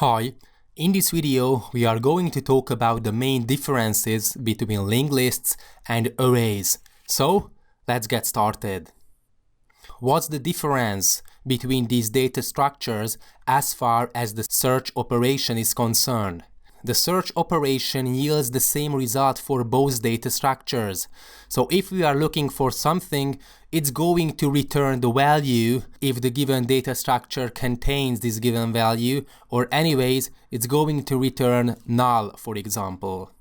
Hi, in this video we are going to talk about the main differences between linked lists and arrays. So, let's get started. What's the difference between these data structures as far as the search operation is concerned? The search operation yields the same result for both data structures. So if we are looking for something, it's going to return the value if the given data structure contains this given value, or anyways, it's going to return null, for example.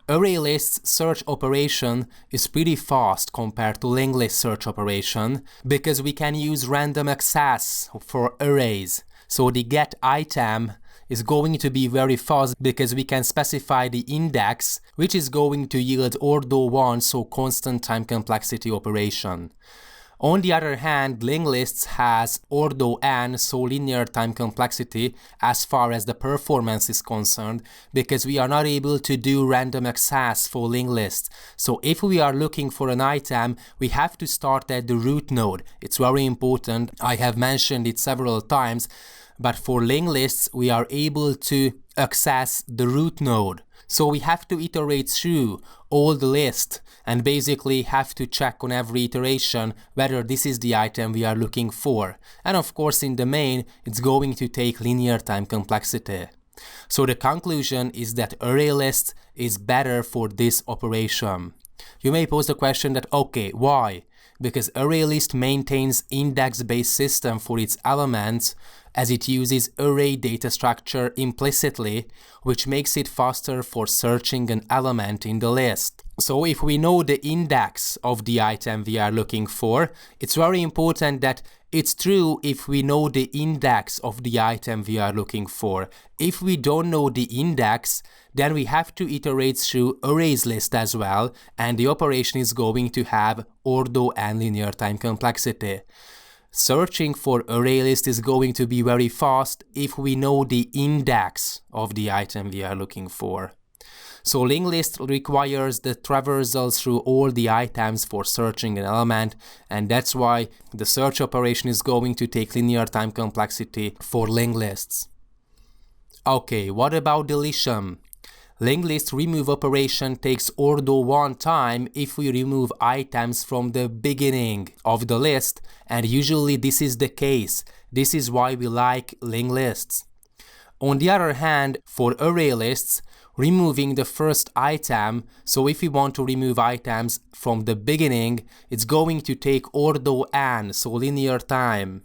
ArrayList's search operation is pretty fast compared to linked list search operation because we can use random access for arrays. So the get item is going to be very fast because we can specify the index, which is going to yield ordo 1, so constant time complexity operation. On the other hand, linked lists has ordo n, so linear time complexity, as far as the performance is concerned, because we are not able to do random access for linked lists. So if we are looking for an item, we have to start at the root node. It's very important. I have mentioned it several times, but for linked lists, we are able to access the root node. So we have to iterate through all the list and basically have to check on every iteration whether this is the item we are looking for. And of course in the main, it's going to take linear time complexity. So the conclusion is that ArrayList is better for this operation. You may pose the question that, okay, why? Because ArrayList maintains index-based system for its elements as it uses array data structure implicitly, which makes it faster for searching an element in the list. So if we know the index of the item we are looking for, it's very important that it's true if we know the index of the item we are looking for. If we don't know the index, then we have to iterate through arrays list as well, and the operation is going to have ordo and linear time complexity. Searching for ArrayList is going to be very fast if we know the index of the item we are looking for. So linked list requires the traversal through all the items for searching an element, and that's why the search operation is going to take linear time complexity for linked lists. Okay, what about deletion? Linked list remove operation takes ordo 1 time if we remove items from the beginning of the list, and usually this is the case. This is why we like linked lists. On the other hand, for array lists, removing the first item, so if we want to remove items from the beginning, it's going to take ordo n, so linear time.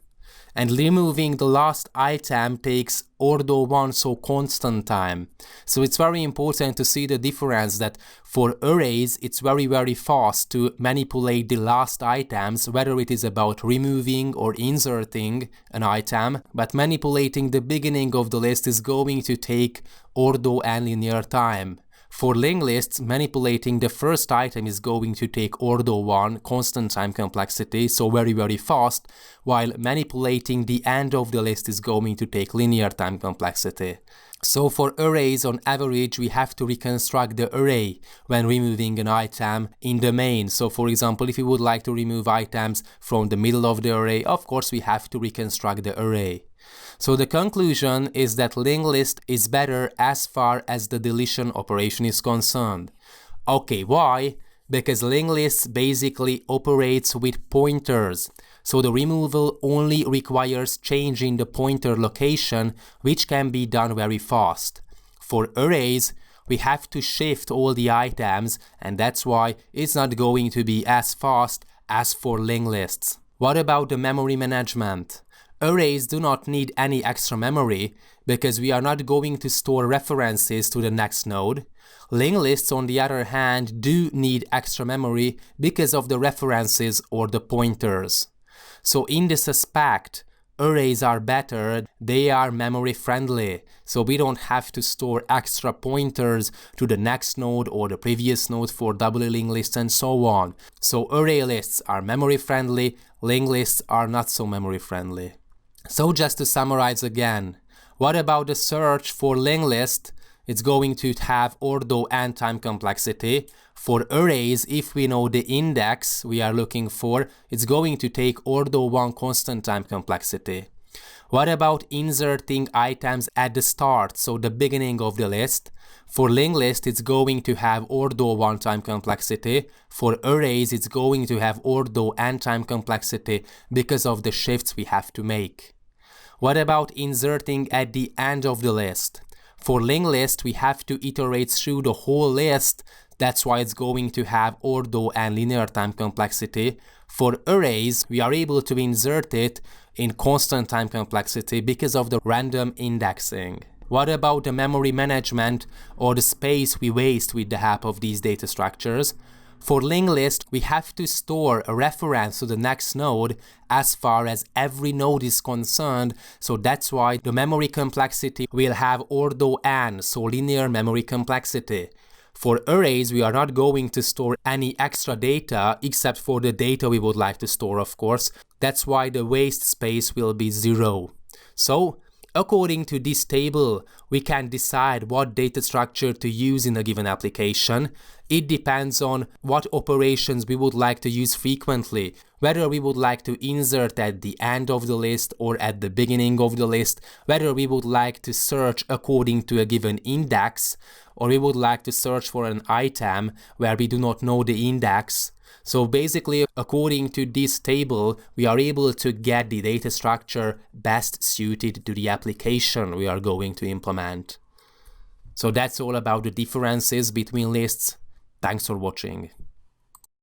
And removing the last item takes ordo 1, so constant time. So it's very important to see the difference that for arrays, it's very fast to manipulate the last items, whether it is about removing or inserting an item, but manipulating the beginning of the list is going to take ordo and linear time. For linked lists, manipulating the first item is going to take ordo 1, constant time complexity, so very fast, while manipulating the end of the list is going to take linear time complexity. So for arrays, on average, we have to reconstruct the array when removing an item in the main. So for example, if we would like to remove items from the middle of the array, of course we have to reconstruct the array. So the conclusion is that linked list is better as far as the deletion operation is concerned. Okay, why? Because linked list basically operates with pointers. So the removal only requires changing the pointer location, which can be done very fast. For arrays, we have to shift all the items, and that's why it's not going to be as fast as for linked lists. What about the memory management? Arrays do not need any extra memory because we are not going to store references to the next node. Linked lists, on the other hand, do need extra memory because of the references or the pointers. So in this aspect, arrays are better, they are memory friendly, so we don't have to store extra pointers to the next node or the previous node for doubly linked lists and so on. So array lists are memory friendly, linked lists are not so memory friendly. So just to summarize again, what about the search for linked list? It's going to have ordo and time complexity. For arrays, if we know the index we are looking for, it's going to take ordo 1 constant time complexity. What about inserting items at the start, so the beginning of the list? For linked list, it's going to have ordo one-time complexity. For arrays, it's going to have ordo n-time complexity because of the shifts we have to make. What about inserting at the end of the list? For linked list, we have to iterate through the whole list. That's why it's going to have ordo and linear time complexity. For arrays, we are able to insert it in constant time complexity because of the random indexing. What about the memory management or the space we waste with the help of these data structures? For linked list, we have to store a reference to the next node as far as every node is concerned, so that's why the memory complexity will have ordo n, so linear memory complexity. For arrays, we are not going to store any extra data except for the data we would like to store, of course. That's why the waste space will be 0. So, according to this table, we can decide what data structure to use in a given application. It depends on what operations we would like to use frequently, whether we would like to insert at the end of the list or at the beginning of the list, whether we would like to search according to a given index, or we would like to search for an item where we do not know the index. So basically, according to this table, we are able to get the data structure best suited to the application we are going to implement. So that's all about the differences between lists. Thanks for watching.